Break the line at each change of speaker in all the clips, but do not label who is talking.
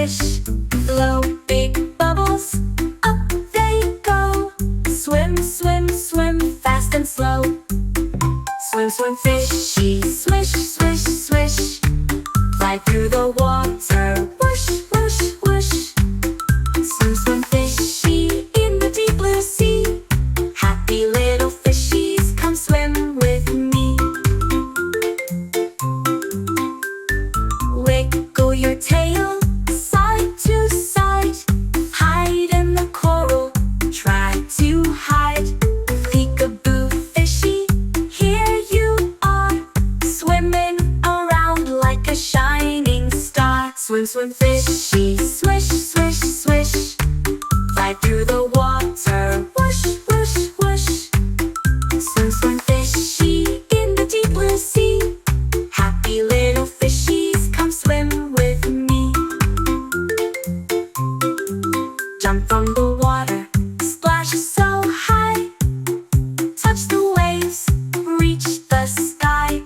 fish, blow big bubbles, up they go. Swim, swim, swim, fast and slow. Swim, swim, fishy, swish, swish, swish. Fly through the water, whoosh, whoosh, whoosh. Swim, swim, fishy, in the deep blue sea. Happy little fishies, come swim with me. Wiggle your tail, side to side. Hide in the coral, try to hide. Peekaboo, fishy, here you are. Swimming around like a shining star. Swim, swim, fishy, swish, swish, swish. Fly through the water, whoosh, whoosh, whoosh. Swim, swim, fishy, in the deep blue sea. Happy little fishies, come swim with me. Jump from the water, splash so high. Touch the waves, reach the sky.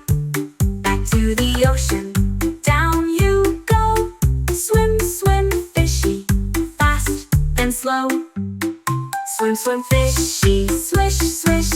Back to the ocean, down you go. Swim, swim, fishy, fast and slow. Swim, swim, fishy, swish, swish,